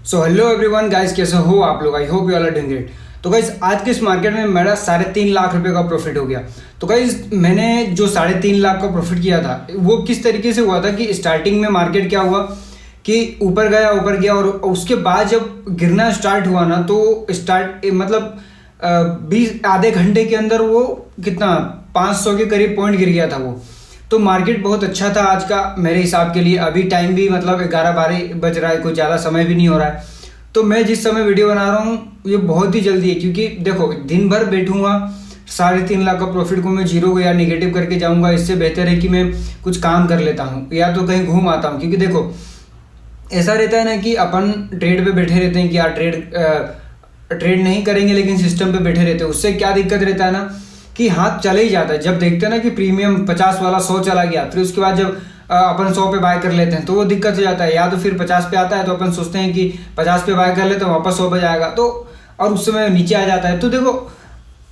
So hello everyone guys, कैसे हो आप लोग? I hope you all are doing great. तो गाइस आज के इस मार्केट में मेरा 3.5 लाख रुपए का प्रॉफिट हो गया। तो गाइस मैंने जो 3.5 लाख का प्रॉफिट किया था वो किस तरीके से हुआ था कि स्टार्टिंग में मार्केट क्या हुआ कि ऊपर गया और उसके बाद जब गिरना स्टार्ट हुआ ना तो मतलब 20 आधे घंटे के अंदर वो कितना 500 के करीब पॉइंट गिर गया था वो। तो मार्केट बहुत अच्छा था आज का मेरे हिसाब के लिए। अभी टाइम भी मतलब 11-12 बज रहा है, कोई ज़्यादा समय भी नहीं हो रहा है। तो मैं जिस समय वीडियो बना रहा हूँ ये बहुत ही जल्दी है, क्योंकि देखो दिन भर बैठूंगा 3.5 लाख का प्रॉफिट को मैं जीरो या निगेटिव करके जाऊंगा। इससे बेहतर है कि मैं कुछ काम कर लेता हूँ या तो कहीं घूम आता हूँ। क्योंकि देखो ऐसा रहता है ना कि अपन ट्रेड पे बैठे रहते हैं कि यार ट्रेड नहीं करेंगे लेकिन सिस्टम पे बैठे रहते हैं। उससे क्या दिक्कत रहता है ना कि हाथ चले ही जाता है। जब देखते हैं ना कि प्रीमियम 50 वाला 100 चला गया, फिर उसके बाद जब अपन 100 पे बाय कर लेते हैं तो वो दिक्कत हो जाता है। या तो फिर 50 पे आता है तो अपन सोचते हैं कि 50 पे बाय कर लेते हैं, वापस 100 पे जाएगा तो और उस समय नीचे आ जाता है। तो देखो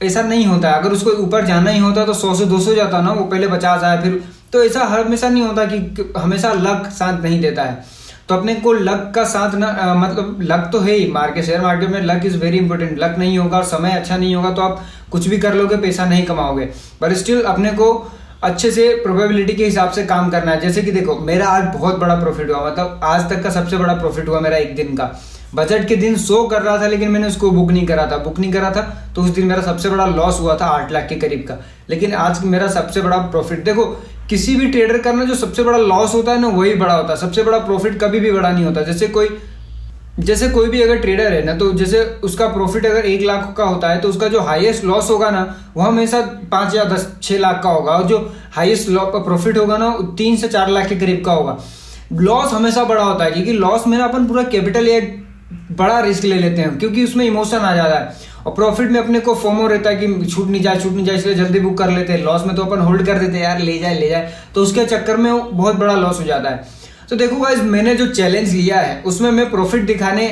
ऐसा नहीं होता है। अगर उसको ऊपर जाना ही होता तो 100 से 200 जाता ना, वो पहले 50 आया फिर। तो ऐसा हमेशा नहीं होता कि हमेशा लक साथ नहीं देता है। तो अपने को लक का साथ ना मतलब लक तो है ही, शेयर मार्केट में luck is very important. Luck नहीं होगा और समय अच्छा नहीं होगा तो आप कुछ भी कर लोगे, पैसा नहीं कमाओगे। पर स्टिल अपने को अच्छे से प्रोबेबिलिटी के हिसाब से काम करना है। जैसे कि देखो मेरा आज बहुत बड़ा प्रॉफिट हुआ, मतलब आज तक का सबसे बड़ा प्रॉफिट हुआ मेरा एक दिन का। बजट के दिन शो कर रहा था लेकिन मैंने उसको बुक नहीं करा था तो उस दिन मेरा सबसे बड़ा लॉस हुआ था 8 लाख के करीब का। लेकिन आज मेरा सबसे बड़ा प्रॉफिट, देखो किसी भी ट्रेडर का ना जो सबसे बड़ा लॉस होता है ना वही बड़ा होता है, सबसे बड़ा प्रॉफिट कभी भी बड़ा नहीं होता। जैसे कोई भी अगर ट्रेडर है ना तो जैसे उसका प्रॉफिट अगर 1 लाख का होता है तो उसका जो हाईएस्ट लॉस होगा ना वो हमेशा 5 या 10 6 लाख का होगा, और जो हाईएस्ट प्रॉफिट होगा ना 3 से 4 लाख के करीब का होगा। लॉस हमेशा बड़ा होता है क्योंकि लॉस में ना अपन पूरा कैपिटल या बड़ा रिस्क ले लेते हैं क्योंकि उसमें इमोशन आ जाता है। और प्रॉफिट में अपने को फोमो रहता है कि छूट नहीं जाए इसलिए जल्दी बुक कर लेते हैं। लॉस में तो अपन होल्ड कर देते हैं, यार ले जाए तो उसके चक्कर में बहुत बड़ा लॉस हो जाता है। तो देखो गाइस मैंने जो चैलेंज लिया है उसमें मैं प्रॉफिट दिखाने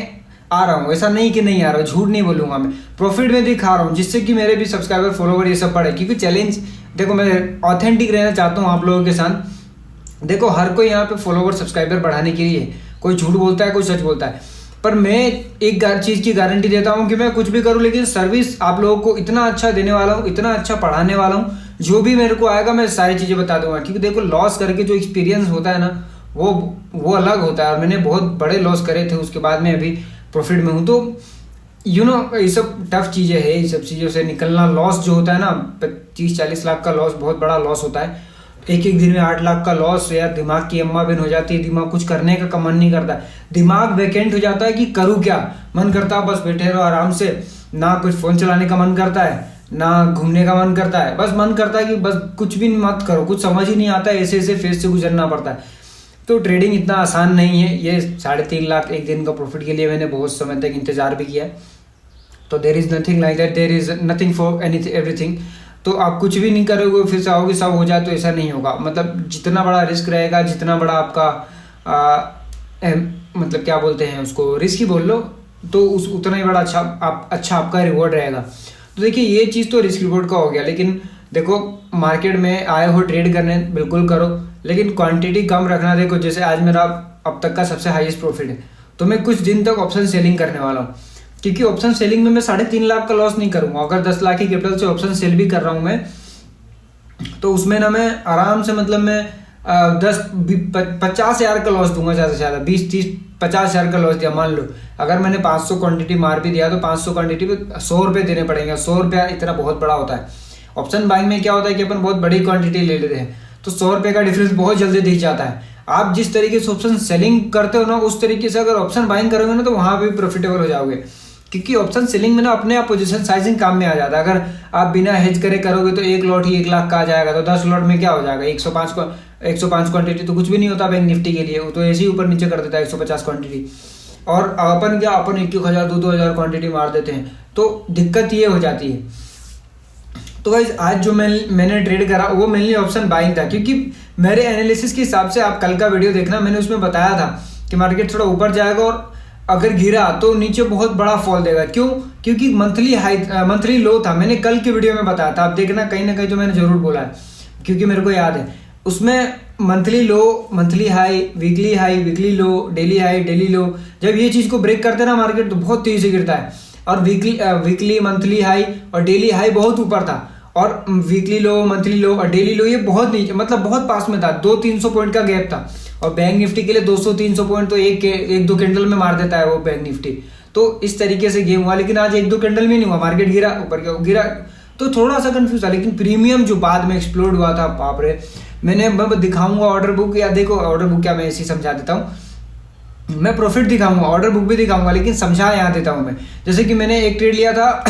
आ रहा हूँ। ऐसा नहीं कि नहीं आ रहा हूँ, झूठ नहीं बोलूंगा, मैं प्रॉफिट में दिखा रहा हूँ जिससे कि मेरे भी सब्सक्राइबर फॉलोवर ये सब बढ़े। क्योंकि चैलेंज देखो मैं ऑथेंटिक रहना चाहता हूँ आप लोगों के साथ। देखो हर कोई यहाँ पे फॉलोवर सब्सक्राइबर बढ़ाने के लिए कोई झूठ बोलता है कोई सच बोलता है, पर मैं एक चीज़ की गारंटी देता हूँ कि मैं कुछ भी करूँ लेकिन सर्विस आप लोगों को इतना अच्छा देने वाला हूँ, इतना अच्छा पढ़ाने वाला हूँ। जो भी मेरे को आएगा मैं सारी चीज़ें बता दूंगा। क्योंकि देखो लॉस करके जो एक्सपीरियंस होता है ना वो अलग होता है। और मैंने बहुत बड़े लॉस करे थे, उसके बाद में अभी प्रॉफिट में हूँ। तो ये सब टफ चीज़ें हैं, ये सब चीज़ों से निकलना। लॉस जो होता है ना 30-40 लाख का लॉस बहुत बड़ा लॉस होता है। एक दिन में 8 लाख का लॉस यार दिमाग की अम्मा बिन हो जाती है। दिमाग कुछ करने का मन नहीं करता, दिमाग वैकेंट हो जाता है कि करूँ क्या। मन करता है बस बैठे रहो आराम से, ना कुछ फ़ोन चलाने का मन करता है ना घूमने का मन करता है। बस मन करता है कि बस कुछ भी मत करो, कुछ समझ ही नहीं आता है, ऐसे फेस से गुजरना पड़ता है। तो ट्रेडिंग इतना आसान नहीं है। ये 3.5 लाख एक दिन का प्रॉफिट के लिए मैंने बहुत समय तक इंतजार भी किया। तो there is nothing like that, there is nothing for everything. तो आप कुछ भी नहीं करोगे फिर से आओगे सब हो जाए तो ऐसा नहीं होगा। मतलब जितना बड़ा रिस्क रहेगा, जितना बड़ा आपका मतलब क्या बोलते हैं उसको, रिस्क ही बोल लो, तो उतना ही बड़ा अच्छा आपका रिवॉर्ड रहेगा। तो देखिए ये चीज़ तो रिस्क रिवॉर्ड का हो गया। लेकिन देखो मार्केट में आए हो ट्रेड करने बिल्कुल करो, लेकिन क्वांटिटी कम रखना। देखो जैसे आज मेरा अब तक का सबसे हाईएस्ट प्रॉफिट है तो मैं कुछ दिन तक ऑप्शन सेलिंग करने वाला हूँ। क्योंकि ऑप्शन सेलिंग में मैं 3.5 लाख का लॉस नहीं करूँगा। अगर 10 लाख की कैपिटल से ऑप्शन सेल भी कर रहा हूँ मैं तो उसमें ना मैं आराम से मतलब मैं 50 हज़ार का लॉस दूंगा, ज़्यादा से ज़्यादा 20-30-50 हज़ार का लॉस दिया। मान लो अगर मैंने 500 क्वांटिटी मार भी दिया तो 500 क्वांटिटी पे 100 रुपये देने पड़ेंगे। 100 रुपया इतना बहुत बड़ा होता है। ऑप्शन बाइंग में क्या होता है कि अपन बहुत बड़ी क्वांटिटी ले लेते हैं तो 100 रुपये का डिफरेंस बहुत जल्दी दिख जाता है। आप जिस तरीके से ऑप्शन सेलिंग करते हो ना उस तरीके से अगर ऑप्शन बाइंग करोगे ना तो वहाँ भी प्रॉफिटेबल हो जाओगे। क्योंकि ऑप्शन सेलिंग में ना अपने आप पोजीशन साइजिंग काम में आ जाता है। अगर आप बिना हेज करे करोगे तो एक लॉट ही 1 लाख का आ जाएगा, तो 10 लॉट में क्या हो जाएगा 105 क्वांटिटी तो कुछ भी नहीं होता बैंक निफ्टी के लिए, वो तो ऐसे ही ऊपर नीचे कर देता है 150 क्वांटिटी। और अपन 21,000 2,000 क्वांटिटी मार देते हैं तो दिक्कत ये हो जाती है। तो गाइस आज जो मैंने ट्रेड करा वो मेनली ऑप्शन बाइंग था। क्योंकि मेरे एनालिसिस के हिसाब से आप कल का वीडियो देखना, मैंने उसमें बताया था कि मार्केट थोड़ा ऊपर जाएगा और अगर गिरा तो नीचे बहुत बड़ा फॉल देगा। क्यों? क्योंकि मंथली लो था। मैंने कल की वीडियो में बताया था, आप देखना कहीं ना कहीं तो मैंने जरूर बोला है क्योंकि मेरे को याद है। उसमें मंथली लो, मंथली हाई, वीकली लो, डेली हाई, डेली लो, जब ये चीज़ को ब्रेक करते हैं ना मार्केट तो बहुत तेजी से गिरता है। और वीकली मंथली हाई और डेली हाई बहुत ऊपर था, और वीकली लो, मंथली लो और डेली लो ये बहुत नीचे, मतलब बहुत पास में था, 200-300 पॉइंट का गैप था। और बैंक निफ्टी के लिए 200-300 पॉइंट तो एक दो कैंडल में मार देता है वो बैंक निफ्टी। तो इस तरीके से गेम हुआ, लेकिन आज एक दो कैंडल में नहीं हुआ, मार्केट गिरा, ऊपर गिरा, तो थोड़ा सा कंफ्यूज था। लेकिन प्रीमियम जो बाद में एक्सप्लोड हुआ था, बाप रे, मैं दिखाऊंगा ऑर्डर बुक, या देखो ऑर्डर बुक क्या, मैं ऐसे ही समझा देता हूँ, मैं प्रॉफिट दिखाऊंगा, ऑर्डर बुक भी दिखाऊंगा, लेकिन समझा यहाँ देता हूँ मैं। जैसे कि मैंने एक ट्रेड लिया था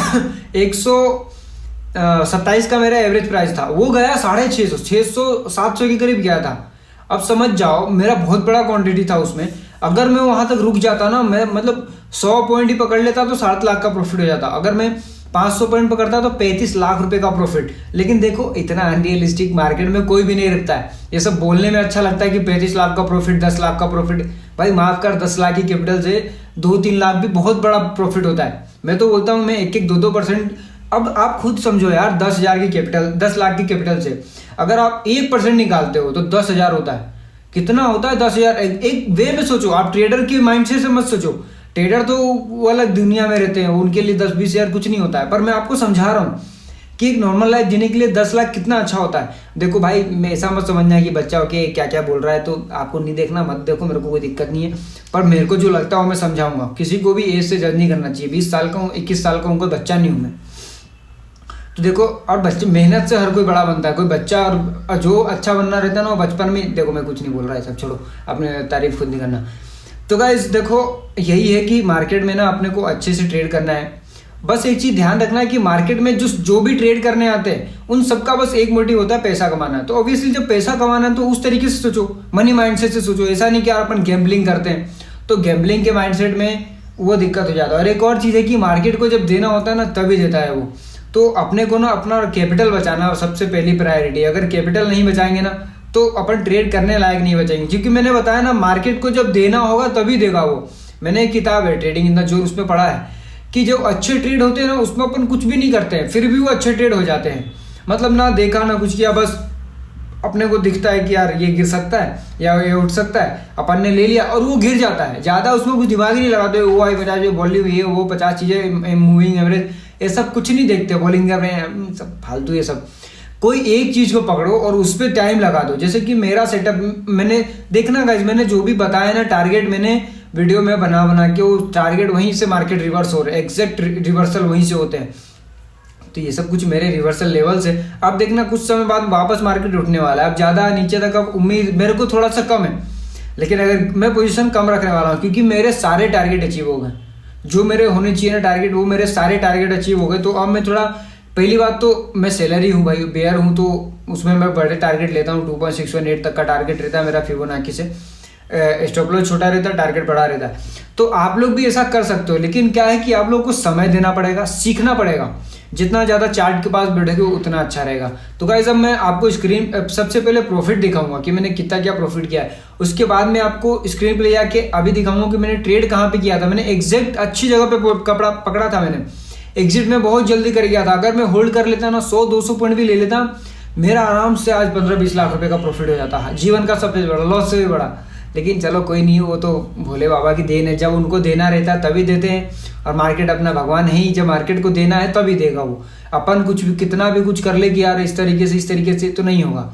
127 का मेरा एवरेज प्राइस था, वो गया 650 के करीब गया था। अब समझ जाओ मेरा बहुत बड़ा क्वांटिटी था उसमें, अगर मैं वहां तक रुक जाता ना, मैं मतलब 100 पॉइंट ही पकड़ लेता तो 7 लाख का प्रॉफिट हो जाता। अगर मैं 500 पॉइंट पकड़ता तो 35 लाख रुपए का प्रॉफिट। लेकिन देखो इतना अनरियलिस्टिक मार्केट में कोई भी नहीं रखता है। ये सब बोलने में अच्छा लगता है कि 35 लाख का प्रॉफिट, 10 लाख का प्रॉफिट, भाई माफ कर, 10 लाख की कैपिटल से 2-3 लाख भी बहुत बड़ा प्रॉफिट होता है। मैं तो बोलता हूँ मैं 1-1, 2-2%। अब आप खुद समझो यार, 10,000 की कैपिटल, 10 लाख की कैपिटल से अगर आप 1% निकालते हो तो 10,000 होता है। कितना होता है 10,000? एक वे में सोचो, आप ट्रेडर के माइंडसेट से मत सोचो। ट्रेडर तो वो अलग दुनिया में रहते हैं, उनके लिए 10-20 हज़ार कुछ नहीं होता है। पर मैं आपको समझा रहा हूँ कि एक नॉर्मल लाइफ जीने के लिए 10 लाख कितना अच्छा होता है। देखो भाई, मैं ऐसा मत समझना है कि बच्चा होके क्या क्या बोल रहा है तो आपको नहीं देखना, मत देखो, मेरे को कोई दिक्कत नहीं है। पर मेरे को जो लगता है वो मैं समझाऊंगा। किसी को भी एज से जज नहीं करना चाहिए। 20 साल का हूँ, 21 साल का हूँ, कोई बच्चा नहीं हूँ मैं। तो देखो, और बच्चे, मेहनत से हर कोई बड़ा बनता है। कोई बच्चा और जो अच्छा बनना रहता है ना, वो बचपन में, देखो मैं कुछ नहीं बोल रहा है, सब छोड़ो, अपने तारीफ खुद नहीं करना। तो गाइस देखो, यही है कि मार्केट में ना अपने को अच्छे से ट्रेड करना है। बस एक चीज़ ध्यान रखना है कि मार्केट में जो भी ट्रेड करने आते हैं उन सबका बस एक मोटिव होता है, पैसा कमाना। तो ऑब्वियसली जब पैसा कमाना है तो उस तरीके से सोचो, मनी माइंडसेट से सोचो। ऐसा नहीं कि यार अपन गैम्बलिंग करते हैं तो गैम्बलिंग के माइंडसेट में वो दिक्कत हो जाता है। और एक और चीज़ है कि मार्केट को जब देना होता है ना तभी देता है वो। तो अपने को ना अपना कैपिटल बचाना सबसे पहली प्रायोरिटी। अगर कैपिटल नहीं बचाएंगे ना तो अपन ट्रेड करने लायक नहीं बचेंगे। क्योंकि मैंने बताया ना, मार्केट को जब देना होगा तभी देगा वो। मैंने एक किताब है ट्रेडिंग इन द जोन, उसमें पढ़ा है कि जो अच्छे ट्रेड होते हैं ना उसमें अपन कुछ भी नहीं करते हैं फिर भी वो अच्छे ट्रेड हो जाते हैं। मतलब ना देखा ना कुछ किया, बस अपने को दिखता है कि यार ये गिर सकता है या ये उठ सकता है, अपन ने ले लिया और वो गिर जाता है। ज़्यादा उसमें कुछ दिमाग ही नहीं लगाते। वो आई 50 वॉल्यूम, ये वो 50 चीज़ें, मूविंग एवरेज, ये सब कुछ नहीं देखते। बॉलिंग कर रहे हैं, सब फालतू ये सब। कोई एक चीज़ को पकड़ो और उस पर टाइम लगा दो। जैसे कि मेरा सेटअप, मैंने देखना गाइस, मैंने जो भी बताया ना टारगेट, मैंने वीडियो में बना के वो टारगेट वहीं से मार्केट रिवर्स हो रहे हैं, एग्जैक्ट रिवर्सल वहीं से होते हैं। तो ये सब कुछ मेरे रिवर्सल लेवल से। अब देखना कुछ समय बाद वापस मार्केट उठने वाला है। अब ज़्यादा नीचे तक अब उम्मीद मेरे को थोड़ा सा कम है, लेकिन अगर मैं पोजीशन कम रखने वाला हूँ क्योंकि मेरे सारे टारगेट अचीव हो गए। जो मेरे होने चाहिए ना टारगेट, वो मेरे सारे टारगेट अचीव हो गए। तो अब मैं थोड़ा, पहली बात तो मैं सैलरी हूँ भाई, बेयर हूँ, तो उसमें मैं बड़े टारगेट लेता हूँ। 2.618 तक का टारगेट रहता है मेरा फिबोनाची से। स्टॉप लॉस छोटा रहता है, टारगेट बड़ा रहता है। तो आप लोग भी ऐसा कर सकते हो, लेकिन क्या है कि आप लोगों को समय देना पड़ेगा, सीखना पड़ेगा। जितना ज़्यादा चार्ट के पास बैठोगे उतना अच्छा रहेगा। तो गाइस, अब मैं आपको स्क्रीन, सबसे पहले प्रॉफिट दिखाऊंगा कि मैंने कितना क्या प्रॉफिट किया है। उसके बाद मैं आपको स्क्रीन पे ले जाके अभी दिखाऊंगा कि मैंने ट्रेड कहाँ पे किया था। मैंने एग्जैक्ट अच्छी जगह पे कपड़ा पकड़ा था। मैंने एग्जिट में बहुत जल्दी कर गया था। अगर मैं होल्ड कर लेता ना, 100-200 पॉइंट भी ले लेता, मेरा आराम से आज 15-20 लाख रुपए का प्रॉफिट हो जाता है। जीवन का सबसे बड़ा, लॉस से भी बड़ा। लेकिन चलो कोई नहीं, वो तो भोले बाबा की देन है। जब उनको देना रहता है तभी देते हैं, और मार्केट अपना भगवान है ही। जब मार्केट को देना है तभी देगा वो। अपन कुछ भी, कितना भी कुछ कर ले कि यार इस तरीके से तो नहीं होगा।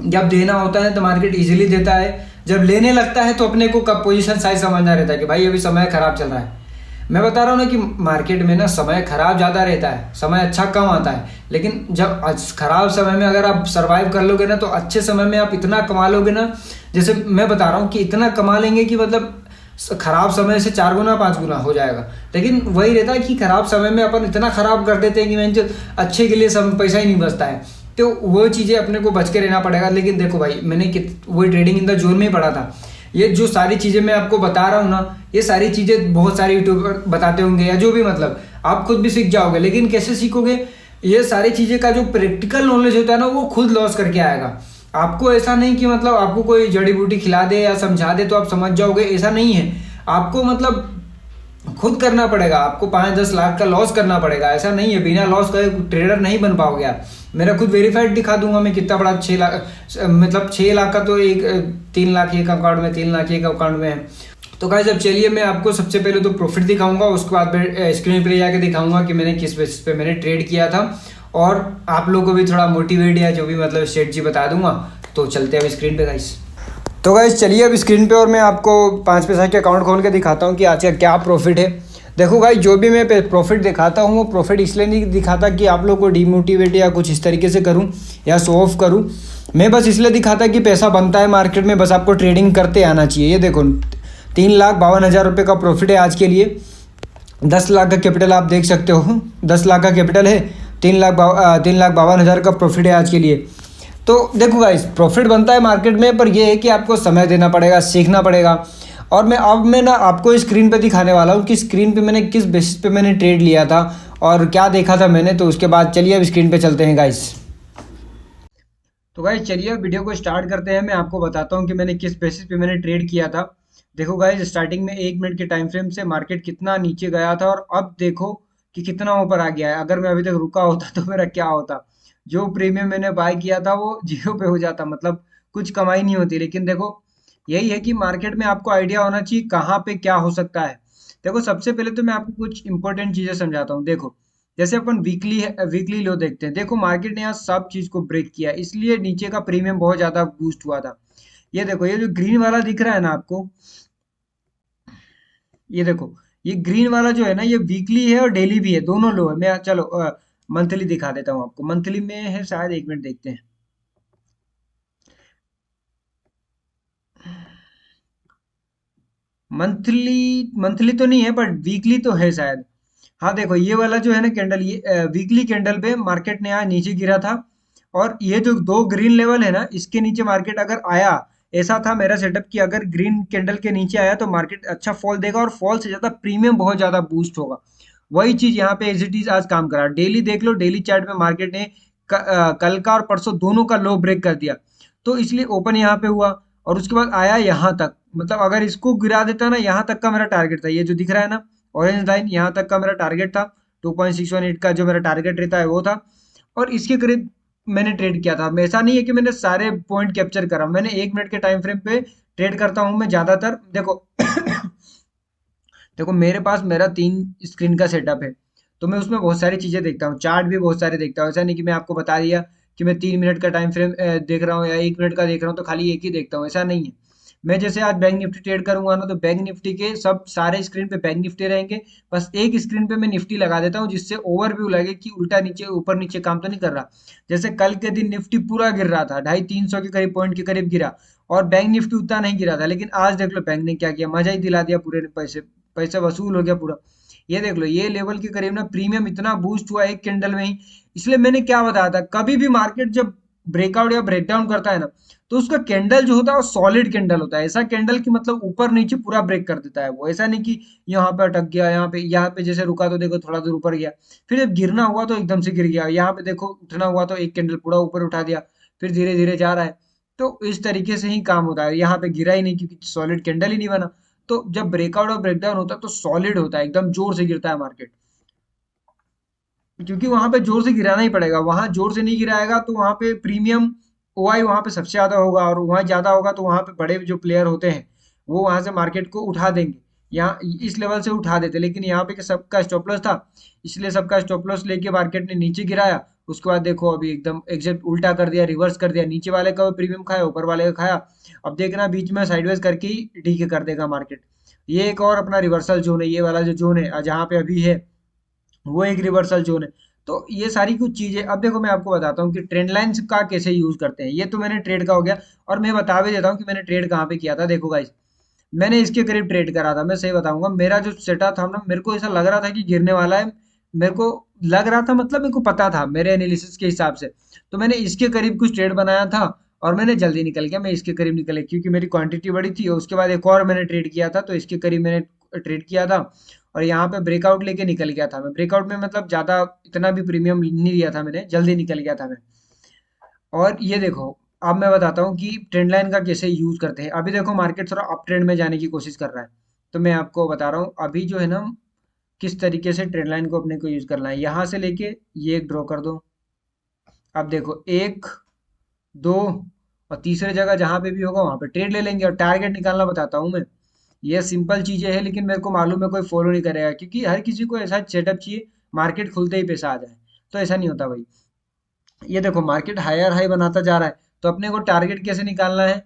जब देना होता है तो मार्केट इजीली देता है। जब लेने लगता है तो अपने को कब पोजीशन साइज समझना रहता है कि भाई अभी समय खराब चल रहा है। मैं बता रहा हूँ ना कि मार्केट में ना समय खराब ज़्यादा रहता है, समय अच्छा कम आता है। लेकिन जब खराब समय में अगर आप सर्वाइव कर लोगे ना, तो अच्छे समय में आप इतना कमा लोगे ना। जैसे मैं बता रहा हूँ कि इतना कमा लेंगे कि मतलब खराब समय से 4 गुना 5 गुना हो जाएगा। लेकिन वही रहता है कि खराब समय में अपन इतना खराब कर देते हैं कि मैं अच्छे के लिए सब पैसा ही नहीं बचता है। तो वो चीज़ें अपने को बच के रहना पड़ेगा। लेकिन देखो भाई, मैंने वही ट्रेडिंग इन द जोन में ही पढ़ा था। ये जो सारी चीज़ें मैं आपको बता रहा हूँ ना, ये सारी चीज़ें बहुत सारे यूट्यूबर बताते होंगे या जो भी, मतलब आप खुद भी सीख जाओगे। लेकिन कैसे सीखोगे? ये सारी चीज़ें का जो प्रैक्टिकल नॉलेज होता है ना, वो खुद लॉस करके आएगा। आपको ऐसा नहीं कि मतलब आपको कोई जड़ी बूटी खिला दे या समझा दे तो आप समझ जाओगे, ऐसा नहीं है। आपको मतलब खुद करना पड़ेगा आपको, 5-10 लाख का लॉस करना पड़ेगा। ऐसा नहीं है बिना लॉस का ट्रेडर नहीं बन पाओगे आप। मेरा खुद वेरीफाइड दिखा दूंगा मैं कितना बड़ा 6 लाख, मतलब 6 लाख का तो एक 3 लाख एक अकाउंट में, 3 लाख एक अकाउंट में है। तो गाइस अब चलिए मैं आपको सबसे पहले तो प्रॉफिट दिखाऊंगा, उसके बाद मैं स्क्रीन पे जाके दिखाऊंगा कि मैंने किस बेसिस पे मैंने ट्रेड किया था, और आप लोगों को भी थोड़ा मोटिवेट या जो भी मतलब स्ट्रेटजी बता दूंगा। तो चलते हैं अब स्क्रीन पे गाइस। तो गाइस चलिए अब स्क्रीन पे और मैं आपको 5 पैसा के अकाउंट खोल के दिखाता हूँ कि आज का क्या प्रॉफिट है। देखो गाइस जो भी मैं प्रॉफिट दिखाता हूँ वो प्रॉफिट इसलिए नहीं दिखाता कि आप लोग को डिमोटिवेट या कुछ इस तरीके से करूँ या शो ऑफ करूँ। मैं बस इसलिए दिखाता कि पैसा बनता है मार्केट में, बस आपको ट्रेडिंग करते आना चाहिए। ये देखो 3,52,000 रुपये का प्रॉफिट है आज के लिए। 10 लाख का कैपिटल आप देख सकते हो, 10 लाख का कैपिटल है, 3,52,000 का प्रॉफिट है आज के लिए। तो देखो गाइस प्रॉफिट बनता है मार्केट में, पर यह है कि आपको समय देना पड़ेगा, सीखना पड़ेगा। और मैं ना आपको स्क्रीन पे दिखाने वाला हूँ कि स्क्रीन पे मैंने किस बेसिस पे मैंने ट्रेड लिया था और क्या देखा था मैंने। तो उसके बाद चलिए अब स्क्रीन पे चलते हैं गाइस। तो गाइस चलिए वीडियो को स्टार्ट करते हैं। मैं आपको बताता हूँ कि मैंने किस बेसिस पे मैंने ट्रेड किया था। देखो गाइस स्टार्टिंग में 1 मिनट के टाइम फ्रेम से मार्केट कितना नीचे गया था, और अब देखो कि कितना ऊपर आ गया है। अगर मैं अभी तक रुका होता तो मेरा क्या होता, जो प्रीमियम मैंने बाय किया था वो जीरो पे हो जाता, मतलब कुछ कमाई नहीं होती। लेकिन देखो यही है कि मार्केट में आपको आइडिया होना चाहिए कहाँ पे क्या हो सकता है। देखो सबसे पहले तो मैं आपको कुछ इंपॉर्टेंट चीजें समझाता हूँ। देखो जैसे अपन वीकली लो देखते हैं, देखो मार्केट ने यहाँ सब चीज को ब्रेक किया, इसलिए नीचे का प्रीमियम बहुत ज्यादा बूस्ट हुआ था। ये देखो ये जो ग्रीन वाला दिख रहा है ना आपको, ये देखो ये ग्रीन वाला जो है ना ये वीकली है और डेली भी है, दोनों लो है। मैं चलो मंथली दिखा देता हूँ आपको। मंथली में है शायद, 1 मिनट देखते हैं। मंथली मंथली तो नहीं है बट वीकली तो है शायद। हाँ देखो ये वाला जो है ना कैंडल, ये वीकली कैंडल पे मार्केट ने यहाँ नीचे गिरा था, और ये जो दो ग्रीन लेवल है ना इसके नीचे मार्केट अगर आया, ऐसा था मेरा सेटअप कि अगर ग्रीन कैंडल के नीचे आया तो मार्केट अच्छा फॉल देगा, और फॉल से ज्यादा प्रीमियम बहुत ज्यादा बूस्ट होगा। वही चीज यहाँ पे एज इट इज आज काम करा। डेली देख लो, डेली चार्ट में मार्केट ने कल का और परसों दोनों का लो ब्रेक कर दिया। तो इसलिए ओपन यहाँ पे हुआ, और उसके बाद आया यहाँ तक। मतलब अगर इसको गिरा देता ना, यहाँ तक का मेरा टारगेट था, ये जो दिख रहा है ना ऑरेंज लाइन, यहाँ तक का मेरा टारगेट था। 2.618 का जो मेरा टारगेट रहता है वो था, और इसके करीब मैंने ट्रेड किया था। ऐसा नहीं है कि मैंने सारे पॉइंट कैप्चर करा, मैंने 1 मिनट के टाइम फ्रेम पे ट्रेड करता हूँ मैं ज्यादातर। देखो देखो मेरे पास मेरा 3 स्क्रीन का सेटअप है, तो मैं उसमें बहुत सारी चीजें देखता हूँ, चार्ट भी बहुत सारे देखता हूँ। ऐसा नहीं कि मैं आपको बता दिया कि मैं 3 मिनट का टाइम फ्रेम देख रहा हूँ या 1 मिनट का देख रहा हूँ तो खाली एक ही देखता हूँ, ऐसा नहीं है। मैं जैसे आज बैंक निफ्टी ट्रेड करूंगा ना, तो बैंक निफ्टी के सब सारे स्क्रीन पे बैंक निफ्टी रहेंगे, बस एक स्क्रीन पे मैं निफ्टी लगा देता हूँ, जिससे ओवरव्यू लगे कि उल्टा नीचे ऊपर नीचे काम तो नहीं कर रहा। जैसे कल के दिन निफ्टी पूरा गिर रहा था, 250-300 के करीब पॉइंट के करीब गिरा, और बैंक निफ्टी उतना नहीं गिरा था। लेकिन आज देख लो बैंक ने क्या किया, मजा ही दिला दिया, पूरे पैसे पैसा वसूल हो गया पूरा। ये देख लो ये लेवल के करीब ना प्रीमियम इतना बूस्ट हुआ एक कैंडल में ही। इसलिए मैंने क्या बताया था, कभी भी मार्केट जब ब्रेकआउट या ब्रेकडाउन करता है ना, तो उसका कैंडल जो होता है वो सॉलिड कैंडल होता है। ऐसा कैंडल की मतलब ऊपर नीचे पूरा ब्रेक कर देता है वो, ऐसा नहीं कि यहाँ पे अटक गया, यहाँ पे जैसे रुका तो देखो थोड़ा दूर ऊपर गया, फिर जब गिरना हुआ तो एकदम से गिर गया, यहाँ पे देखो उठना हुआ तो एक कैंडल पूरा ऊपर उठा दिया, फिर धीरे धीरे जा रहा है। तो इस तरीके से ही काम होता है, यहाँ पे गिरा ही नहीं क्योंकि सॉलिड कैंडल ही नहीं बना। तो जब ब्रेकआउट और ब्रेकडाउन होता है तो सॉलिड होता है, एकदम जोर से गिरता है मार्केट, क्योंकि वहां पे जोर से गिराना ही पड़ेगा। वहां जोर से नहीं गिराएगा तो वहां पे प्रीमियम ओआई वहां पे सबसे ज्यादा होगा, और वहां ज्यादा होगा तो वहां पे बड़े जो प्लेयर होते हैं वो वहां से मार्केट को उठा देंगे, यहाँ इस लेवल से उठा देते। लेकिन यहाँ पे सबका स्टॉप लॉस था, इसलिए सबका स्टॉप लॉस लेके मार्केट ने नीचे गिराया। उसके बाद देखो अभी एकदम एग्जैक्ट उल्टा कर दिया, रिवर्स कर दिया, नीचे वाले का प्रीमियम खाया, ऊपर वाले का खाया। अब देखना बीच में साइडवेज करके ही डीके कर देगा मार्केट। ये एक और अपना रिवर्सल जोन है, ये वाला जो जोन है जहाँ पे अभी है वो एक रिवर्सल जोन है। तो ये सारी कुछ चीजें। अब देखो मैं आपको बताता हूँ कि ट्रेंड लाइंस का कैसे यूज करते हैं। ये तो मैंने ट्रेड का हो गया, और मैं बता भी देता हूँ कि मैंने ट्रेड कहाँ पे किया था। देखो गाइस मैंने इसके करीब ट्रेड करा था, मैं सही बताऊंगा। मेरा जो सेटअप था ना, मेरे को ऐसा लग रहा था कि गिरने वाला है, मेरे को लग रहा था, मतलब मेरे को पता था मेरे एनालिसिस के हिसाब से। तो मैंने इसके करीब कुछ ट्रेड बनाया था, और मैंने जल्दी निकल गया, मैं इसके करीब निकल गया क्योंकि मेरी क्वांटिटी बड़ी थी। और उसके बाद एक और मैंने ट्रेड किया था, तो इसके करीब मैंने ट्रेड किया था, और यहाँ पे ब्रेकआउट लेके निकल गया था मैं। ब्रेकआउट में मतलब ज्यादा इतना भी प्रीमियम नहीं लिया था मैंने, जल्दी निकल गया था मैं। और ये देखो अब मैं बताता हूँ कि ट्रेंड लाइन का कैसे यूज करते हैं। अभी देखो मार्केट थोड़ा अप ट्रेंड में जाने की कोशिश कर रहा है, तो मैं आपको बता रहा हूँ अभी जो है ना, किस तरीके से ट्रेड लाइन को अपने को यूज करना है। यहाँ से लेके ये एक ड्रॉ कर दो। अब देखो, एक, दो, और तीसरे जगह जहां पे भी होगा वहां पे ट्रेड ले लेंगे, और टारगेट निकालना बताता हूँ मैं। ये सिंपल चीजें हैं, लेकिन मेरे को मालूम है कोई फॉलो नहीं करेगा, क्योंकि हर किसी को ऐसा सेटअप चाहिए मार्केट खुलते ही पैसा आ जाए। तो ऐसा नहीं होता भाई। ये देखो, मार्केट हायर हाई बनाता जा रहा है, तो अपने को टारगेट कैसे निकालना है?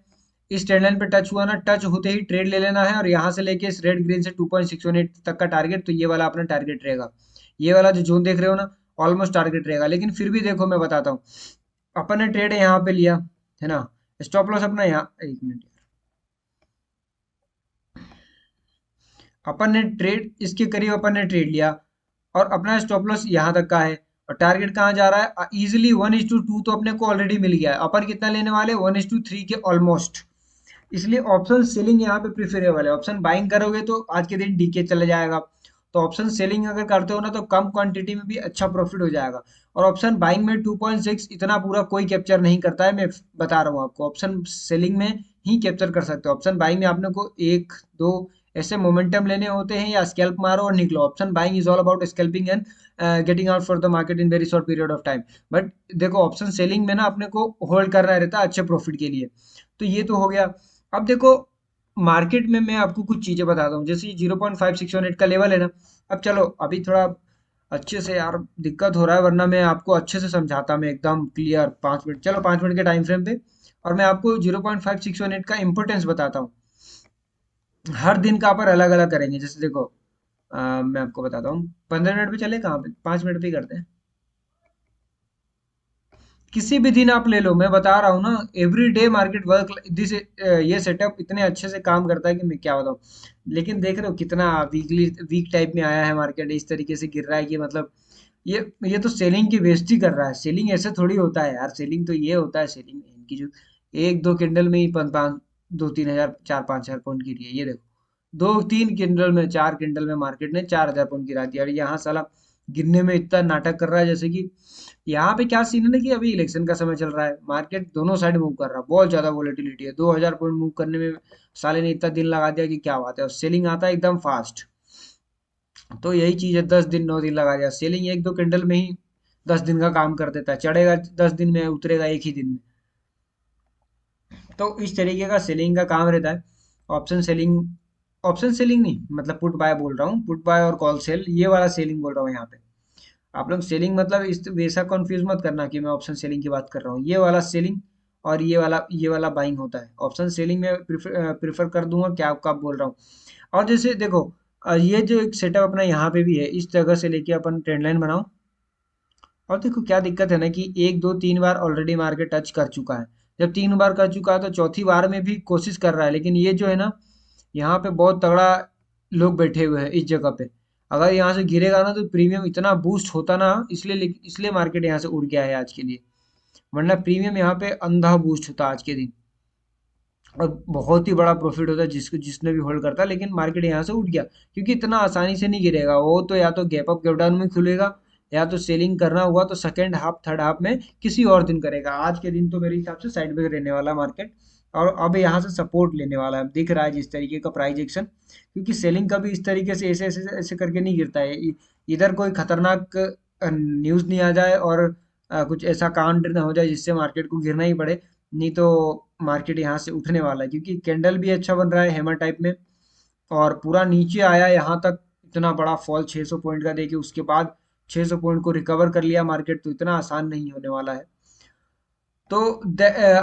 इस ट्रेंड लाइन पे टच हुआ ना, टच होते ही ट्रेड ले लेना है, और यहाँ से लेके इस रेड ग्रीन से 2.618 तक का टारगेट, तो ये वाला अपना टारगेट रहेगा। ये वाला जो जोन देख रहे हो ना, ऑलमोस्ट टारगेट रहेगा। लेकिन फिर भी देखो, मैं बताता हूँ, अपन ने ट्रेड यहाँ पे लिया, है ना? स्टॉप लॉस अपना यहाँ, एक मिनट, अपन ने ट्रेड इसके करीब अपन ने ट्रेड लिया, और अपना स्टॉप लॉस यहाँ तक का है, और टारगेट कहाँ जा रहा है? इजिली 1:2 तो अपने को ऑलरेडी मिल गया है। अपन कितना लेने वाले? 1:3 के ऑलमोस्ट। इसलिए ऑप्शन सेलिंग यहाँ पे प्रिफरेबल है। ऑप्शन बाइंग करोगे तो आज के दिन डीके चले जाएगा। तो ऑप्शन सेलिंग अगर करते हो ना, तो कम क्वांटिटी में भी अच्छा प्रॉफिट हो जाएगा। और ऑप्शन बाइंग में 2.6 इतना पूरा कोई कैप्चर नहीं करता है, मैं बता रहा हूँ आपको। ऑप्शन सेलिंग में ही कैप्चर कर सकते हो। ऑप्शन बाइंग में आपने को एक दो ऐसे मोमेंटम लेने होते हैं, या स्कैल्प मारो और निकलो। Option buying is all about scalping and getting out for the market in very short period of time. But देखो, ऑप्शन सेलिंग में ना अपने को होल्ड करना रहता है अच्छे प्रॉफिट के लिए। तो ये तो हो गया। अब देखो, मार्केट में मैं आपको कुछ चीजें बताता हूँ, जैसे 0.568 का लेवल है ना। अब चलो, अभी थोड़ा अच्छे से यार दिक्कत हो रहा है, वरना मैं आपको अच्छे से समझाता, मैं एकदम क्लियर 5 मिनट, चलो 5 मिनट के टाइम फ्रेम पे, और मैं आपको 0.568 का इंपोर्टेंस बताता हूँ। हर दिन का पर अलग अलग करेंगे। जैसे देखो, मैं आपको बताता हूँ, 15 मिनट पे चले, कहाँ पे, 5 मिनट पे ही करते हैं। किसी भी दिन आप ले लो, मैं बता रहा हूँ ना, every day market work this. ये सेटअप इतने अच्छे से काम करता है कि मैं क्या बताऊँ। लेकिन देख रहे हो कितना वीकली वीक टाइप में आया है मार्केट, इस तरीके से गिर रहा है कि मतलब ये तो सेलिंग की बेइज्जती कर रहा है। सेलिंग ऐसे थोड़ी होता है यार, सेलिंग तो ये होता है, सेलिंग इनकी जो एक दो कैंडल में ही पाँच पाँच, 2-3 हजार, 4-5 हजार पॉइंट गिरी है। ये देखो, दो तीन कैंडल में, चार कैंडल में मार्केट ने 4 हजार पॉइंट गिरा दिया, और यहाँ साला गिरने में इतना नाटक कर रहा है। जैसे कि यहाँ पे क्या सीन है ना, कि अभी इलेक्शन का समय चल रहा है, मार्केट दोनों साइड मूव कर रहा है, बहुत ज्यादा वोलेटिलिटी है। 2 हजार पॉइंट मूव करने में साले ने इतना दिन लगा दिया कि क्या बात है। और सेलिंग आता है एकदम फास्ट। तो यही चीज है, 10 दिन 9 दिन लगा दिया। सेलिंग एक दो कैंडल में ही 10 दिन का काम कर देता है। चढ़ेगा 10 दिन में, उतरेगा एक ही दिन में। तो इस तरीके का सेलिंग का काम रहता है। ऑप्शन सेलिंग, ऑप्शन सेलिंग नहीं, मतलब पुट बाय बोल रहा हूँ, पुट बाय और कॉल सेल, ये वाला सेलिंग बोल रहा हूँ यहाँ पे। आप लोग सेलिंग मतलब इस वैसा कंफ्यूज मत करना कि मैं ऑप्शन सेलिंग की बात कर रहा हूँ। ये वाला सेलिंग और ये वाला बाइंग होता है। ऑप्शन सेलिंग में प्रिफर कर दूंगा क्या आपका बोल रहा हूँ। और जैसे देखो, ये जो एक सेटअप अपना यहाँ पे भी है, इस जगह से लेके अपन ट्रेंड लाइन बनाओ। और देखो क्या दिक्कत है ना, कि एक दो तीन बार ऑलरेडी मार्केट टच कर चुका है। जब 3 बार कर चुका है, तो चौथी बार में भी कोशिश कर रहा है। लेकिन ये जो है ना, यहाँ पे बहुत तगड़ा लोग बैठे हुए हैं इस जगह पे। अगर यहाँ से गिरेगा ना, तो प्रीमियम इतना बूस्ट होता ना, इसलिए मार्केट यहाँ से उड़ गया है आज के लिए। वरना प्रीमियम यहाँ पे अंधा बूस्ट होता आज के दिन, और बहुत ही बड़ा प्रॉफिट होता है जिसने भी होल्ड करता। लेकिन मार्केट यहाँ से उठ गया, क्योंकि इतना आसानी से नहीं गिरेगा वो। तो या तो गैप अप गैप डाउन में खुलेगा, या तो सेलिंग करना हुआ तो सेकंड हाफ थर्ड हाफ में किसी और दिन करेगा। आज के दिन तो मेरे हिसाब से साइड में रहने वाला मार्केट, और अब यहाँ से सपोर्ट लेने वाला है। दिख रहा है जिस तरीके का प्राइस एक्शन, क्योंकि सेलिंग का भी इस तरीके से ऐसे ऐसे ऐसे करके नहीं गिरता है। इधर कोई खतरनाक न्यूज नहीं आ जाए, और कुछ ऐसा कांड ना हो जाए जिससे मार्केट को गिरना ही पड़े। नहीं तो मार्केट यहाँ से उठने वाला है, क्योंकि कैंडल भी अच्छा बन रहा है हैमर टाइप में, और पूरा नीचे आया यहाँ तक। इतना बड़ा फॉल 600 पॉइंट का देके उसके बाद 600 पॉइंट को रिकवर कर लिया मार्केट, तो इतना आसान नहीं होने वाला है। तो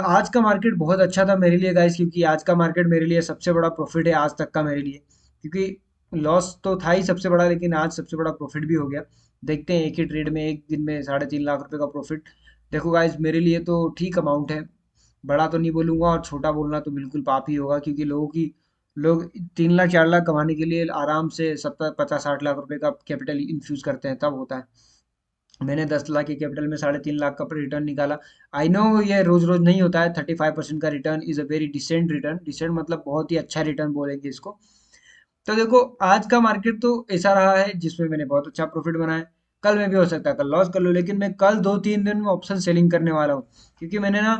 आज का मार्केट बहुत अच्छा था मेरे लिए गाइस, क्योंकि आज का मार्केट मेरे लिए सबसे बड़ा प्रॉफिट है आज तक का मेरे लिए। क्योंकि लॉस तो था ही सबसे बड़ा, लेकिन आज सबसे बड़ा प्रॉफिट भी हो गया। देखते हैं, एक ही ट्रेड में एक दिन में 3.5 लाख रुपए का प्रॉफिट। देखो गाइस, मेरे लिए तो ठीक अमाउंट है। बड़ा तो नहीं बोलूंगा, और छोटा बोलना तो बिल्कुल पाप ही होगा, क्योंकि लोग 3 लाख 4 लाख कमाने के लिए आराम से 70 50 60 लाख रुपए का कैपिटल इन्फ्यूज करते हैं, तब होता है। मैंने 10 लाख के कैपिटल में 3.5 लाख का रिटर्न निकाला। आई नो ये रोज रोज नहीं होता है। 35% का return is a very decent return. Decent मतलब बहुत ही अच्छा रिटर्न बोलेंगे इसको। तो देखो, आज का मार्केट तो ऐसा रहा है जिसमें मैंने बहुत अच्छा प्रॉफिट बनाया। कल में भी हो सकता है कल लॉस कर लूं, लेकिन मैं कल 2-3 दिन में ऑप्शन सेलिंग करने वाला हूँ। क्योंकि मैंने ना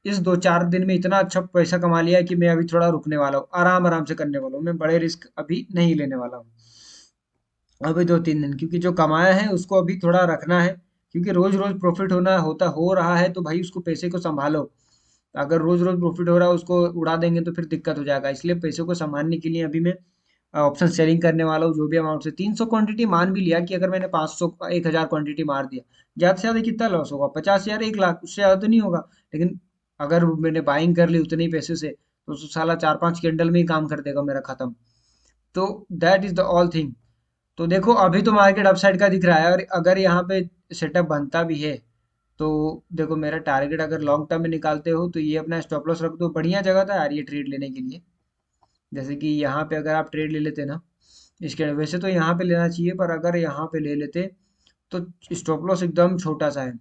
इस 2-4 दिन में इतना अच्छा पैसा कमा लिया है कि मैं अभी थोड़ा रुकने वाला हूँ, आराम आराम से करने वाला हूँ, मैं बड़े रिस्क अभी नहीं लेने वाला हूँ अभी 2-3 दिन, क्योंकि जो कमाया है उसको अभी थोड़ा रखना है, क्योंकि रोज रोज प्रॉफिट होना होता हो रहा है तो भाई उसको पैसे को संभालो। अगर रोज रोज प्रॉफिट हो रहा है उसको उड़ा देंगे तो फिर दिक्कत हो जाएगा, इसलिए पैसे को संभालने के लिए अभी मैं ऑप्शन सेलिंग करने वाला हूँ। जो भी अमाउंट से 300 क्वांटिटी मान भी लिया कि अगर मैंने 500 1000 क्वांटिटी मार दिया, ज्यादा से ज्यादा कितना लॉस होगा? 50,000, 1 लाख, उससे ज्यादा तो नहीं होगा। लेकिन अगर मैंने बाइंग कर ली उतने ही पैसे से तो साला 4-5 कैंडल में ही काम कर देगा मेरा, खत्म। तो that is the all thing. तो देखो अभी तो मार्केट अपसाइड का दिख रहा है, और अगर यहाँ पे सेटअप बनता भी है तो देखो मेरा टारगेट अगर लॉन्ग टर्म में निकालते हो तो ये अपना स्टॉप लॉस रख दो, बढ़िया जगह था यार ये ट्रेड लेने के लिए। जैसे कि यहाँ पे अगर आप ट्रेड ले लेते ना, इसके वैसे तो यहाँ पे लेना चाहिए, पर अगर यहाँ पे ले लेते तो स्टॉप लॉस एकदम छोटा सा है।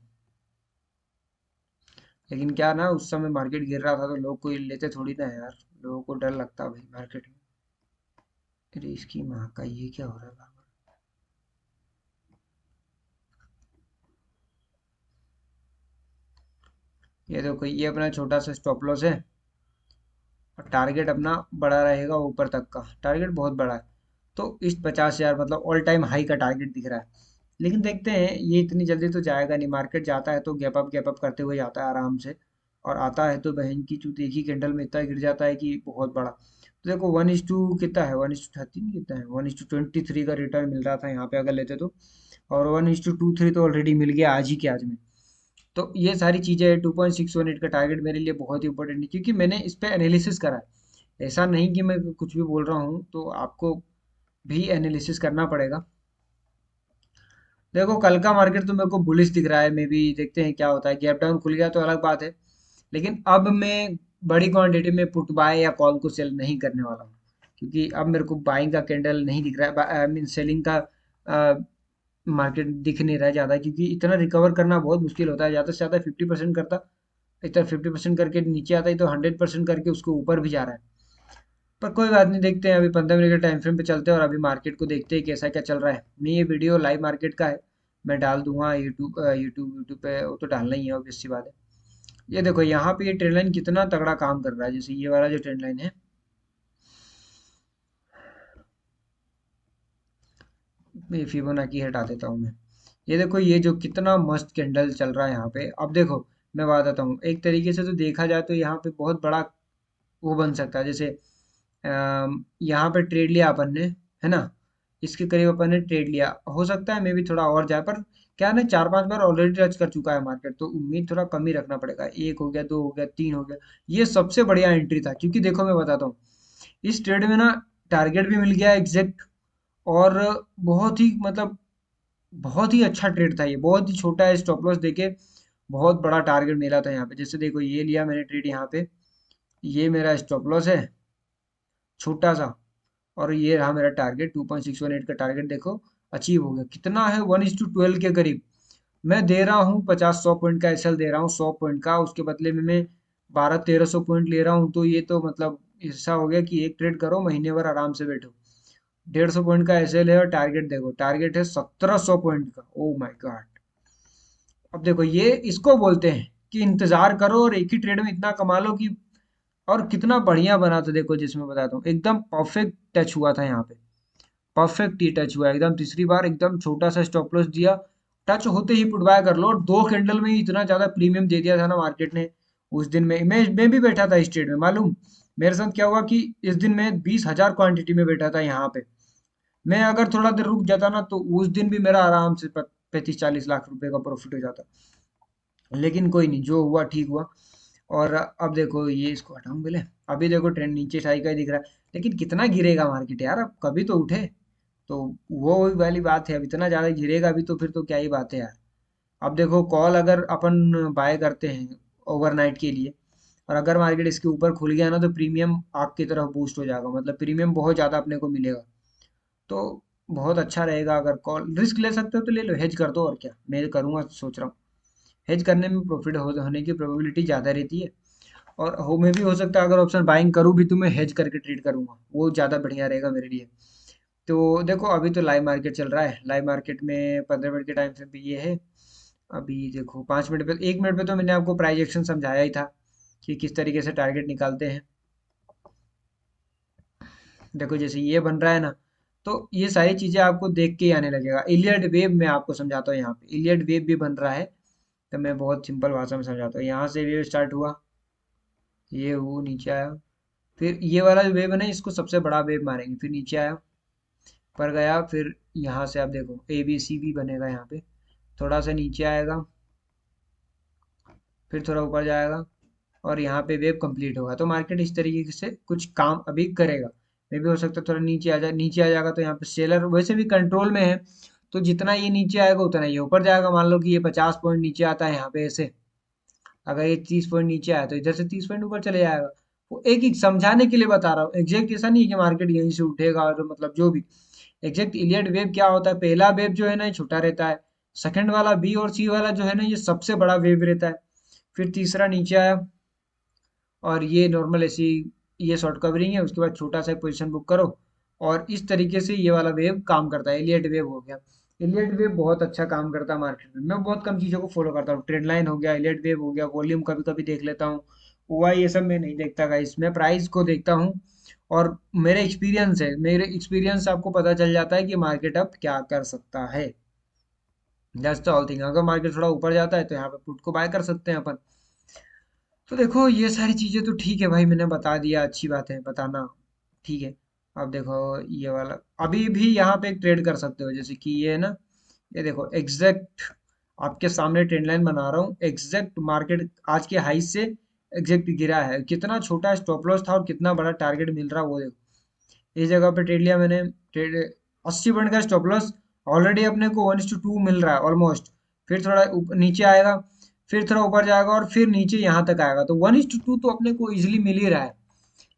लेकिन क्या ना, उस समय मार्केट गिर रहा था तो लोग कोई लेते थोड़ी ना है यार, लोगों को डर लगता भाई मार्केट में। अरे इसकी माँ का ये क्या हो रहा है बार बार। ये देखो ये अपना छोटा सा स्टॉप लॉस है, और टारगेट अपना बड़ा रहेगा ऊपर तक का, टारगेट बहुत बड़ा है। तो इस 50,000 मतलब ऑल टाइम हाई का टारगेट दिख रहा है। लेकिन देखते हैं, ये इतनी जल्दी तो जाएगा नहीं, मार्केट जाता है तो गैप अप करते हुए जाता है आराम से, और आता है तो बहन की चूत एक ही कैंडल में इतना गिर जाता है कि बहुत बड़ा। तो देखो 1:2 कितना है, 1:13 कितना है, 1:23 का रिटर्न मिल रहा था यहाँ पे अगर लेते तो, और 1:23 तो ऑलरेडी मिल गया आज ही के आज में। तो ये सारी चीज़ें 2.618 का टारगेट मेरे लिए बहुत ही इंपॉर्टेंट है, क्योंकि मैंने इस पे एनालिसिस करा है। ऐसा नहीं कि मैं कुछ भी बोल रहा हूँ, तो आपको भी एनालिसिस करना पड़ेगा। देखो कल का मार्केट तो मेरे को बुलिश दिख रहा है, मे बी देखते हैं क्या होता है, गैप डाउन खुल गया तो अलग बात है। लेकिन अब मैं बड़ी क्वांटिटी में पुट बाय या कॉल को सेल नहीं करने वाला हूँ, क्योंकि अब मेरे को बाइंग का कैंडल नहीं दिख रहा है, आई मीन सेलिंग का मार्केट दिख नहीं रहा है ज़्यादा, क्योंकि इतना रिकवर करना बहुत मुश्किल होता है। ज़्यादा से ज़्यादा 50% करता, इतना 50% करके नीचे आता है तो 100% करके उसको ऊपर भी जा रहा है। पर कोई बात नहीं, देखते हैं, अभी 15 मिनट के टाइम फ्रेम पे चलते हैं और अभी मार्केट को देखते हैं कैसा क्या चल रहा है। मैं ये वीडियो लाइव मार्केट का है, मैं डाल दूंगा यूट्यूब यूट्यूब पे, वो तो डालना ही है, ऑब्वियस सी बात है। ये देखो यहाँ पे ये ट्रेंड लाइन कितना तगड़ा काम कर रहा है, जैसे ये वाला जो ट्रेंड लाइन है, मैं फिबोनाची हटा देता हूँ मैं। ये देखो ये जो कितना मस्त कैंडल चल रहा है यहाँ पे, अब देखो मैं बताता हूँ, एक तरीके से तो देखा जाए तो यहाँ पे बहुत बड़ा वो बन सकता है। जैसे यहाँ पे ट्रेड लिया अपन ने, है ना, इसके करीब अपन ने ट्रेड लिया, हो सकता है मे भी थोड़ा और जाए, पर क्या ना 4-5 बार ऑलरेडी टच कर चुका है मार्केट, तो उम्मीद थोड़ा कम ही रखना पड़ेगा। एक हो गया, दो हो गया, तीन हो गया, ये सबसे बढ़िया एंट्री था, क्योंकि देखो मैं बताता हूँ, इस ट्रेड में ना टारगेट भी मिल गया एग्जैक्ट, और बहुत ही मतलब बहुत ही अच्छा ट्रेड था ये, बहुत ही छोटा है स्टॉप लॉस देके बहुत बड़ा टारगेट मिला था यहाँ पे। जैसे देखो ये लिया मैंने ट्रेड यहाँ पे, ये मेरा स्टॉप लॉस है छोटा सा, और ये रहा मेरा टारगेट 2.618 का टारगेट, देखो अचीव हो गया। कितना है, 1:12 के करीब। मैं दे रहा हूँ 50-100 पॉइंट का एसएल दे रहा हूँ, 100 पॉइंट का, उसके बदले में मैं 1200-1300 पॉइंट ले रहा हूँ, तो ये तो मतलब ऐसा हो गया कि एक ट्रेड करो महीने भर आराम से बैठो। 150 पॉइंट का एसएल है, और टारगेट देखो, टारगेट है 1700 पॉइंट का। Oh my God. अब देखो ये इसको बोलते हैं कि इंतजार करो और एक ही ट्रेड में इतना कमा लो कि, और कितना बढ़िया बना था देखो, जिसमें बताता हूँ एकदम परफेक्ट टच हुआ था यहाँ पे, परफेक्ट ही टच हुआ एकदम। तीसरी बार एकदम छोटा सा स्टॉप लॉस दिया, टच होते ही पुट बाय कर लो, और 2 कैंडल में ही इतना ज्यादा प्रीमियम दे दिया था ना मार्केट ने। उस दिन में मैं भी बैठा था इस ट्रेड में, मालूम मेरे साथ क्या हुआ कि इस दिन में 20,000 क्वांटिटी में बैठा था यहाँ पे। मैं अगर थोड़ा देर रुक जाता ना तो उस दिन भी मेरा आराम से 35-40 लाख रुपए का प्रॉफिट हो जाता। लेकिन कोई नहीं, जो हुआ ठीक हुआ। और अब देखो ये इसको हटाऊं पहले। अभी देखो ट्रेंड नीचे साई का ही दिख रहा है, लेकिन कितना गिरेगा मार्केट यार, अब कभी तो उठे। तो वो वही वाली बात है, अब इतना ज्यादा गिरेगा भी तो फिर तो क्या ही बात है यार। अब देखो कॉल अगर अपन बाय करते हैं ओवरनाइट के लिए, और अगर मार्केट इसके ऊपर खुल गया ना तो प्रीमियम आग की तरफ बूस्ट हो जाएगा, मतलब प्रीमियम बहुत ज्यादा अपने को मिलेगा। तो बहुत अच्छा रहेगा, अगर कॉल रिस्क ले सकते हो तो ले लो, हेज कर दो, और क्या मैं करूंगा सोच रहा हूँ। हेज करने में प्रॉफिट होने की प्रोबेबिलिटी ज़्यादा रहती है, और हो में भी हो सकता है अगर ऑप्शन बाइंग करूँ भी तो मैं हेज करके ट्रेड करूंगा, वो ज़्यादा बढ़िया रहेगा मेरे लिए। तो देखो अभी तो लाइव मार्केट चल रहा है, लाइव मार्केट में 15 मिनट के टाइम फ्रेम पे ये है। अभी देखो 5 मिनट पे, 1 मिनट पे तो मैंने आपको प्राइस एक्शन समझाया ही था। कि किस तरीके से टारगेट निकालते हैं। देखो जैसे ये बन रहा है ना, तो ये सारी चीजें आपको देख के ही आने लगेगा। इलियड वेव मैं आपको समझाता हूँ, यहाँ पे इलियड वेव भी बन रहा है। तो मैं बहुत सिंपल भाषा में समझाता हूँ। यहाँ से वेव स्टार्ट हुआ, ये वो नीचे आया, फिर ये वाला जो वेव है ना, इसको सबसे बड़ा वेव मारेंगे, फिर नीचे आया, पर गया, फिर यहाँ से आप देखो ए बी सी भी बनेगा यहाँ पे, थोड़ा सा नीचे आएगा, फिर थोड़ा ऊपर जाएगा, और यहाँ पे वेव कंप्लीट होगा। तो मार्केट इस तरीके से कुछ काम अभी करेगा। मे भी हो सकता है थोड़ा नीचे आ जाए, नीचे आ जाएगा तो यहाँ पे सेलर वैसे भी कंट्रोल में है, तो जितना ये नीचे आएगा उतना ये ऊपर जाएगा। मान लो कि ये 50 पॉइंट नीचे आता है यहाँ पे ऐसे, अगर ये 30 पॉइंट नीचे आया तो इधर से 30 पॉइंट ऊपर चले जाएगा। वो एक एक समझाने के लिए बता रहा हूँ, एग्जैक्ट ऐसा नहीं है कि मार्केट यहीं से उठेगा, और मतलब जो भी एग्जैक्ट इलियट वेव क्या होता है, पहला वेव जो है ना ये छोटा रहता है, सेकंड वाला बी और सी वाला जो है ना ये सबसे बड़ा वेव रहता है, फिर तीसरा नीचे आया, और ये नॉर्मल ऐसी ये शॉर्ट कवरिंग है, उसके बाद छोटा सा पोजीशन बुक करो। और इस तरीके से ये वाला वेव काम करता है, एलियट वेव हो गया। एलियट वेव बहुत अच्छा काम करता है मार्केट में। मैं बहुत कम चीज़ों को फॉलो करता हूँ, ट्रेंड लाइन हो गया, एलियट वेव हो गया, वॉल्यूम कभी कभी देख लेता हूँ, हुआ ये सब मैं नहीं देखता गाइस, मैं प्राइस को देखता हूँ। और मेरे एक्सपीरियंस है, मेरे एक्सपीरियंस से आपको पता चल जाता है कि मार्केट अब क्या कर सकता है। That's the all thing. अगर मार्केट थोड़ा ऊपर जाता है तो यहाँ पे पुट को बाय कर सकते हैं अपन। तो देखो ये सारी चीजें तो ठीक है भाई, मैंने बता दिया, अच्छी बात है बताना, ठीक है। अब देखो ये वाला अभी भी यहाँ पे एक ट्रेड कर सकते हो, जैसे कि ये है ना, ये देखो एग्जैक्ट आपके सामने ट्रेंड लाइन बना रहा हूँ, एग्जैक्ट मार्केट आज के हाई से एग्जैक्ट गिरा है, कितना छोटा स्टॉप लॉस था और कितना बड़ा टारगेट मिल रहा है वो देखो। इस जगह पे ट्रेड लिया मैंने, ट्रेड 80 पॉइंट का स्टॉप लॉस, ऑलरेडी अपने को 1:2 मिल रहा है ऑलमोस्ट। फिर थोड़ा नीचे आएगा, फिर थोड़ा ऊपर जाएगा, और फिर नीचे यहाँ तक आएगा, तो 1:2 तो अपने को इजिली मिल ही रहा है।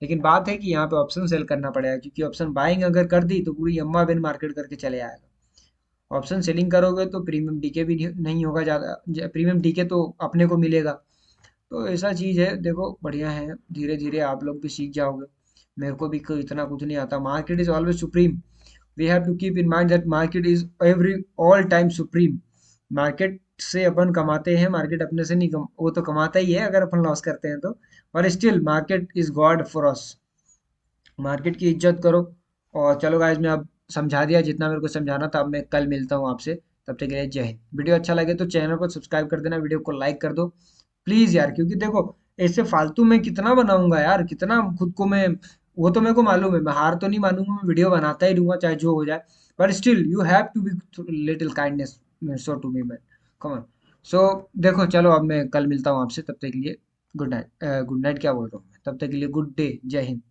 लेकिन बात है कि यहाँ पे ऑप्शन सेल करना पड़ेगा, क्योंकि ऑप्शन बाइंग अगर कर दी तो पूरी अम्मा बिन मार्केट करके चले आएगा। ऑप्शन सेलिंग करोगे तो प्रीमियम डीके भी नहीं होगा ज़्यादा, प्रीमियम डीके तो अपने को मिलेगा। तो ऐसा चीज़ है, देखो बढ़िया है, धीरे धीरे आप लोग भी सीख जाओगे। मेरे को भी कोई इतना कुछ नहीं आता। Market is always supreme, we have to keep in mind that market is every all time supreme. Market से अपन कमाते हैं, मार्केट अपने से नहीं वो तो कमाता ही है अगर अपन लॉस करते हैं तो, पर still market is God for us. Market की इज्जत करो। और चलो गाइज, मैं अब समझा दिया जितना मेरे को समझाना था। अब मैं कल मिलता हूँ आपसे, तब तक के लिए जय हिंद। वीडियो अच्छा लगे तो चैनल को सब्सक्राइब कर देना, वीडियो को लाइक कर दो प्लीज यार, क्योंकि देखो ऐसे फालतू में कितना बनाऊंगा यार, कितना खुद को मैं, वो तो मेरे को मालूम है, मैं हार तो नहीं मानूंगा, मैं वीडियो बनाता ही रहूंगा चाहे जो हो जाए। पर still you have to be little kindness show to me man, come on. So देखो चलो, अब मैं कल मिलता हूँ आपसे, तब तक के लिए गुड नाइट। गुड नाइट क्या बोल रहा हूँ मैं, तब तक के लिए गुड डे, जय हिंद।